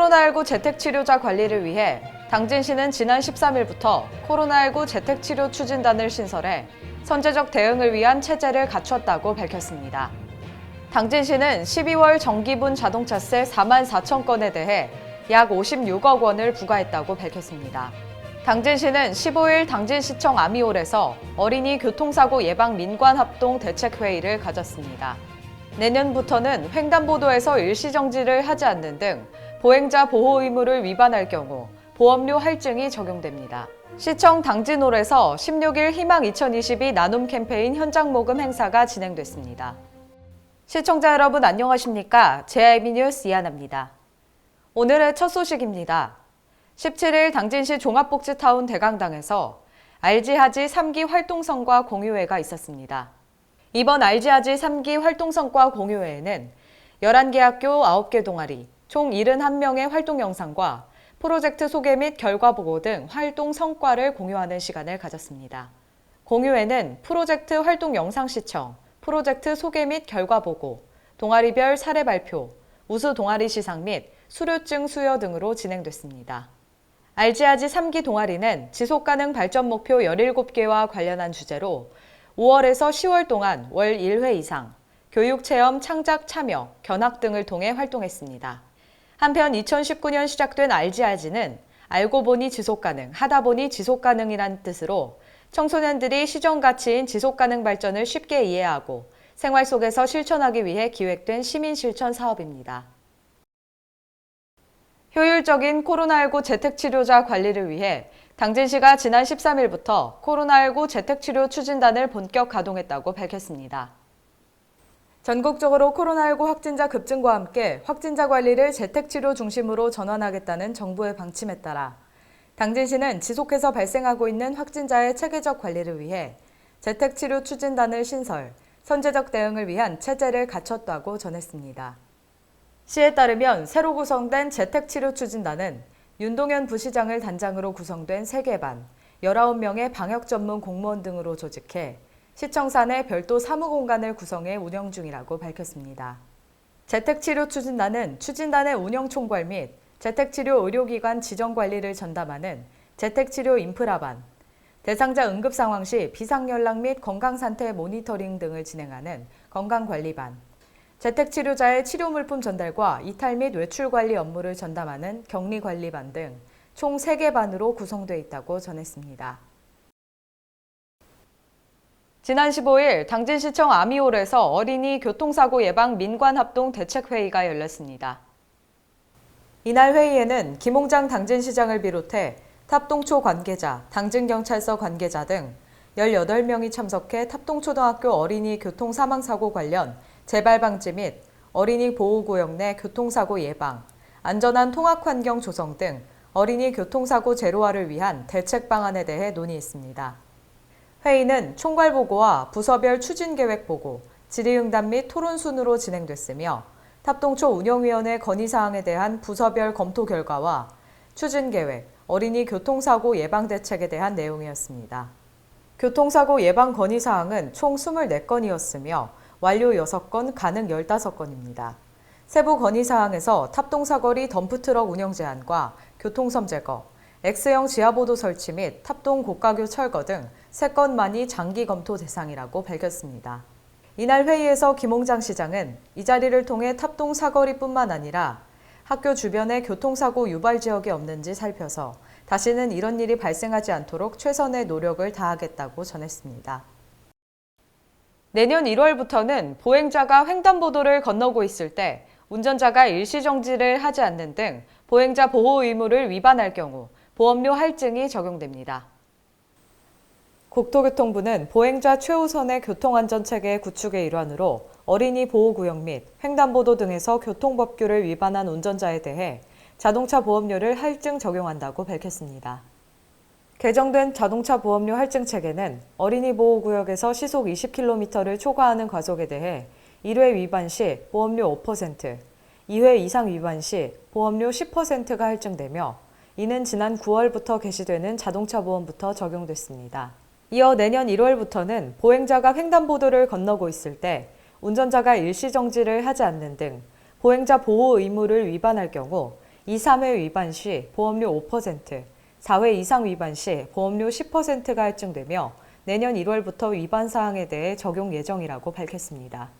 코로나19 재택치료자 관리를 위해 당진시는 지난 13일부터 코로나19 재택치료 추진단을 신설해 선제적 대응을 위한 체제를 갖췄다고 밝혔습니다. 당진시는 12월 정기분 자동차세 4만 4천 건에 대해 약 56억 원을 부과했다고 밝혔습니다. 당진시는 15일 당진시청 아미홀에서 어린이 교통사고 예방 민관합동 대책회의를 가졌습니다. 내년부터는 횡단보도에서 일시정지를 하지 않는 등 보행자 보호 의무를 위반할 경우 보험료 할증이 적용됩니다. 시청 당진홀에서 16일 희망 2022 나눔 캠페인 현장 모금 행사가 진행됐습니다. 시청자 여러분 안녕하십니까? JIB 뉴스 이하나입니다. 오늘의 첫 소식입니다. 17일 당진시 종합복지타운 대강당에서 RG하지 3기 활동성과 공유회가 있었습니다. 이번 RG하지 3기 활동성과 공유회에는 11개 학교 9개 동아리, 총 71명의 활동 영상과 프로젝트 소개 및 결과 보고 등 활동 성과를 공유하는 시간을 가졌습니다. 공유회는 프로젝트 활동 영상 시청, 프로젝트 소개 및 결과 보고, 동아리별 사례 발표, 우수 동아리 시상 및 수료증 수여 등으로 진행됐습니다. RG하지 3기 동아리는 지속가능 발전 목표 17개와 관련한 주제로 5월에서 10월 동안 월 1회 이상 교육체험, 창작 참여, 견학 등을 통해 활동했습니다. 한편 2019년 시작된 RG하지는 알고 보니 지속가능, 하다 보니 지속가능이란 뜻으로 청소년들이 시정 가치인 지속가능 발전을 쉽게 이해하고 생활 속에서 실천하기 위해 기획된 시민실천 사업입니다. 효율적인 코로나19 재택치료자 관리를 위해 당진시가 지난 13일부터 코로나19 재택치료 추진단을 본격 가동했다고 밝혔습니다. 전국적으로 코로나19 확진자 급증과 함께 확진자 관리를 재택치료 중심으로 전환하겠다는 정부의 방침에 따라 당진시는 지속해서 발생하고 있는 확진자의 체계적 관리를 위해 재택치료 추진단을 신설, 선제적 대응을 위한 체제를 갖췄다고 전했습니다. 시에 따르면 새로 구성된 재택치료 추진단은 윤동현 부시장을 단장으로 구성된 3개 반, 19명의 방역 전문 공무원 등으로 조직해 시청사 내 별도 사무공간을 구성해 운영 중이라고 밝혔습니다. 재택치료 추진단은 추진단의 운영 총괄 및 재택치료 의료기관 지정 관리를 전담하는 재택치료 인프라반, 대상자 응급 상황 시 비상연락 및 건강상태 모니터링 등을 진행하는 건강관리반, 재택치료자의 치료물품 전달과 이탈 및 외출관리 업무를 전담하는 격리관리반 등 총 3개 반으로 구성되어 있다고 전했습니다. 지난 15일 당진시청 아미홀에서 어린이 교통사고 예방 민관합동 대책회의가 열렸습니다. 이날 회의에는 김홍장 당진시장을 비롯해 탑동초 관계자, 당진경찰서 관계자 등 18명이 참석해 탑동초등학교 어린이 교통사망사고 관련 재발 방지 및 어린이 보호구역 내 교통사고 예방, 안전한 통학환경 조성 등 어린이 교통사고 제로화를 위한 대책 방안에 대해 논의했습니다. 회의는 총괄보고와 부서별 추진계획 보고, 질의응답 및 토론 순으로 진행됐으며 탑동초 운영위원회 건의사항에 대한 부서별 검토 결과와 추진계획, 어린이 교통사고 예방대책에 대한 내용이었습니다. 교통사고 예방 건의사항은 총 24건이었으며 완료 6건, 가능 15건입니다. 세부 건의사항에서 탑동사거리 덤프트럭 운영 제한과 교통섬 제거, X형 지하보도 설치 및 탑동 고가교 철거 등 3건만이 장기 검토 대상이라고 밝혔습니다. 이날 회의에서 김홍장 시장은 이 자리를 통해 탑동 사거리뿐만 아니라 학교 주변에 교통사고 유발 지역이 없는지 살펴서 다시는 이런 일이 발생하지 않도록 최선의 노력을 다하겠다고 전했습니다. 내년 1월부터는 보행자가 횡단보도를 건너고 있을 때 운전자가 일시정지를 하지 않는 등 보행자 보호 의무를 위반할 경우 보험료 할증이 적용됩니다. 국토교통부는 보행자 최우선의 교통안전체계 구축의 일환으로 어린이 보호구역 및 횡단보도 등에서 교통법규를 위반한 운전자에 대해 자동차 보험료를 할증 적용한다고 밝혔습니다. 개정된 자동차 보험료 할증 체계는 어린이 보호구역에서 시속 20km를 초과하는 과속에 대해 1회 위반 시 보험료 5%, 2회 이상 위반 시 보험료 10%가 할증되며 이는 지난 9월부터 개시되는 자동차 보험부터 적용됐습니다. 이어 내년 1월부터는 보행자가 횡단보도를 건너고 있을 때 운전자가 일시정지를 하지 않는 등 보행자 보호 의무를 위반할 경우 2, 3회 위반 시 보험료 5%, 4회 이상 위반 시 보험료 10%가 할증되며 내년 1월부터 위반 사항에 대해 적용 예정이라고 밝혔습니다.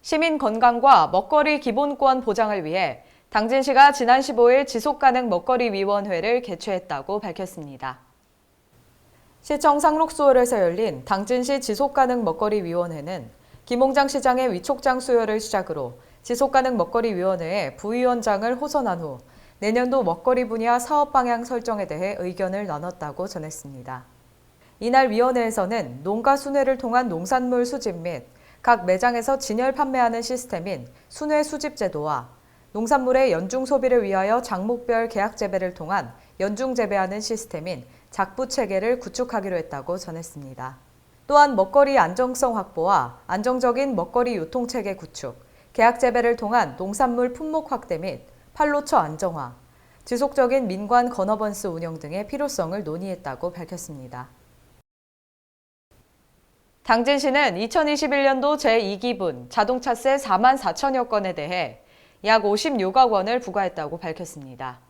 시민 건강과 먹거리 기본권 보장을 위해 당진시가 지난 15일 지속가능 먹거리위원회를 개최했다고 밝혔습니다. 시청 상록수홀에서 열린 당진시 지속가능 먹거리위원회는 김홍장 시장의 위촉장 수여를 시작으로 지속가능 먹거리위원회에 부위원장을 호선한 후 내년도 먹거리 분야 사업 방향 설정에 대해 의견을 나눴다고 전했습니다. 이날 위원회에서는 농가 순회를 통한 농산물 수집 및 각 매장에서 진열 판매하는 시스템인 순회 수집 제도와 농산물의 연중 소비를 위하여 장목별 계약 재배를 통한 연중 재배하는 시스템인 작부 체계를 구축하기로 했다고 전했습니다. 또한 먹거리 안정성 확보와 안정적인 먹거리 유통 체계 구축, 계약 재배를 통한 농산물 품목 확대 및 판로처 안정화, 지속적인 민관 건어번스 운영 등의 필요성을 논의했다고 밝혔습니다. 당진시는 2021년도 제2기분 자동차세 4만 4천여 건에 대해 약 56억 원을 부과했다고 밝혔습니다.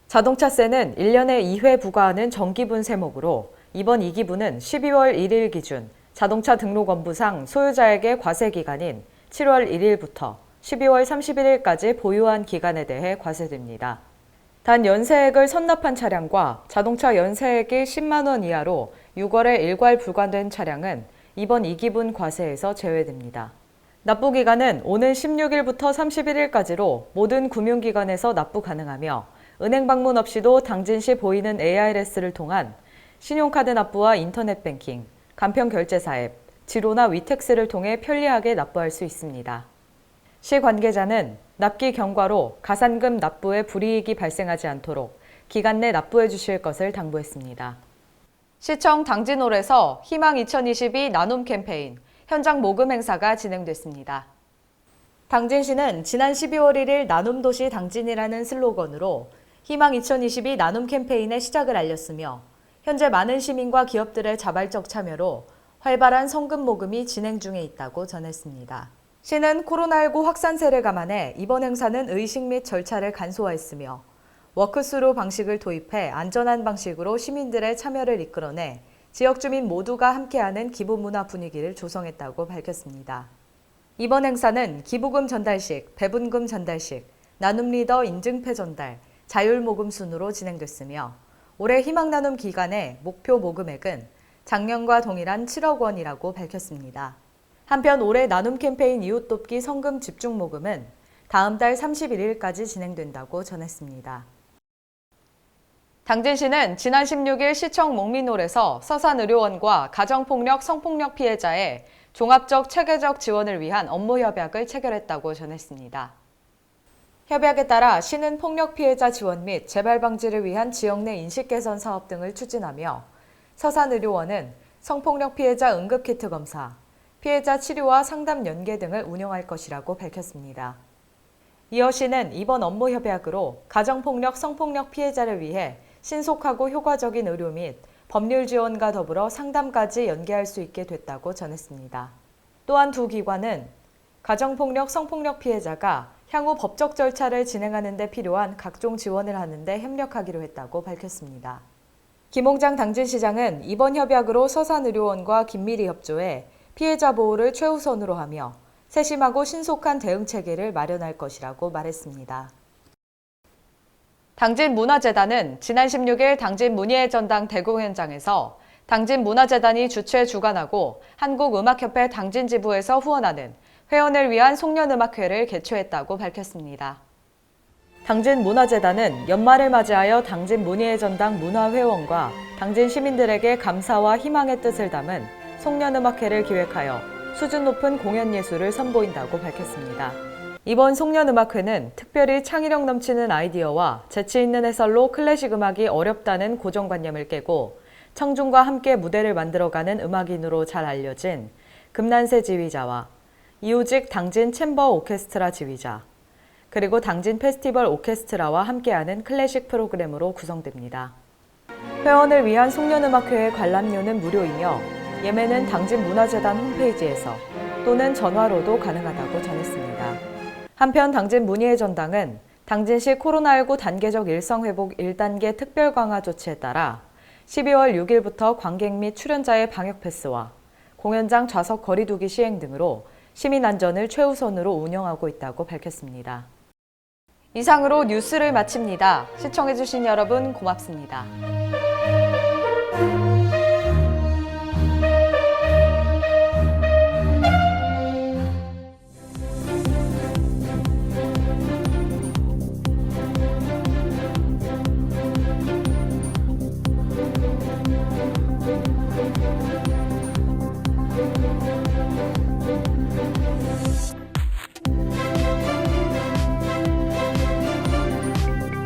자동차세는 1년에 2회 부과하는 정기분 세목으로 이번 2기분은 12월 1일 기준 자동차 등록원부상 소유자에게 과세 기간인 7월 1일부터 12월 31일까지 보유한 기간에 대해 과세됩니다. 단 연세액을 선납한 차량과 자동차 연세액이 10만 원 이하로 6월에 일괄 불관된 차량은 이번 2기분 과세에서 제외됩니다. 납부기간은 오는 16일부터 31일까지로 모든 금융기관에서 납부 가능하며 은행 방문 없이도 당진시 보이는 ARS를 통한 신용카드 납부와 인터넷 뱅킹, 간편결제사 앱, 지로나 위택스를 통해 편리하게 납부할 수 있습니다. 시 관계자는 납기 경과로 가산금 납부에 불이익이 발생하지 않도록 기간 내 납부해 주실 것을 당부했습니다. 시청 당진홀에서 희망 2022 나눔 캠페인 현장 모금 행사가 진행됐습니다. 당진시는 지난 12월 1일 나눔도시 당진이라는 슬로건으로 희망 2022 나눔 캠페인의 시작을 알렸으며 현재 많은 시민과 기업들의 자발적 참여로 활발한 성금 모금이 진행 중에 있다고 전했습니다. 시는 코로나19 확산세를 감안해 이번 행사는 의식 및 절차를 간소화했으며 워크스루 방식을 도입해 안전한 방식으로 시민들의 참여를 이끌어내 지역 주민 모두가 함께하는 기부문화 분위기를 조성했다고 밝혔습니다. 이번 행사는 기부금 전달식, 배분금 전달식, 나눔 리더 인증패 전달, 자율 모금 순으로 진행됐으며 올해 희망 나눔 기간의 목표 모금액은 작년과 동일한 7억 원이라고 밝혔습니다. 한편 올해 나눔 캠페인 이웃 돕기 성금 집중 모금은 다음 달 31일까지 진행된다고 전했습니다. 당진시는 지난 16일 시청 목민홀에서 서산의료원과 가정폭력, 성폭력 피해자의 종합적 체계적 지원을 위한 업무 협약을 체결했다고 전했습니다. 협약에 따라 시는 폭력 피해자 지원 및 재발 방지를 위한 지역 내 인식 개선 사업 등을 추진하며 서산의료원은 성폭력 피해자 응급키트 검사, 피해자 치료와 상담 연계 등을 운영할 것이라고 밝혔습니다. 이어 시는 이번 업무 협약으로 가정폭력, 성폭력 피해자를 위해 신속하고 효과적인 의료 및 법률 지원과 더불어 상담까지 연계할 수 있게 됐다고 전했습니다. 또한 두 기관은 가정폭력, 성폭력 피해자가 향후 법적 절차를 진행하는 데 필요한 각종 지원을 하는 데 협력하기로 했다고 밝혔습니다. 김홍장 당진시장은 이번 협약으로 서산의료원과 긴밀히 협조해 피해자 보호를 최우선으로 하며 세심하고 신속한 대응 체계를 마련할 것이라고 말했습니다. 당진문화재단은 지난 16일 당진문예전당 대구 현장에서 당진문화재단이 주최 주관하고 한국음악협회 당진지부에서 후원하는 회원을 위한 송년음악회를 개최했다고 밝혔습니다. 당진문화재단은 연말을 맞이하여 당진문예전당 문화회원과 당진 시민들에게 감사와 희망의 뜻을 담은 송년음악회를 기획하여 수준 높은 공연 예술을 선보인다고 밝혔습니다. 이번 송년음악회는 특별히 창의력 넘치는 아이디어와 재치 있는 해설로 클래식 음악이 어렵다는 고정관념을 깨고 청중과 함께 무대를 만들어가는 음악인으로 잘 알려진 금난세 지휘자와 이우직 당진 챔버 오케스트라 지휘자, 그리고 당진 페스티벌 오케스트라와 함께하는 클래식 프로그램으로 구성됩니다. 회원을 위한 송년음악회의 관람료는 무료이며 예매는 당진문화재단 홈페이지에서 또는 전화로도 가능하다고 전했습니다. 한편 당진 문희회 전당은 당진시 코로나19 단계적 일상회복 1단계 특별 강화 조치에 따라 12월 6일부터 관객 및 출연자의 방역 패스와 공연장 좌석 거리두기 시행 등으로 시민 안전을 최우선으로 운영하고 있다고 밝혔습니다. 이상으로 뉴스를 마칩니다. 시청해주신 여러분 고맙습니다.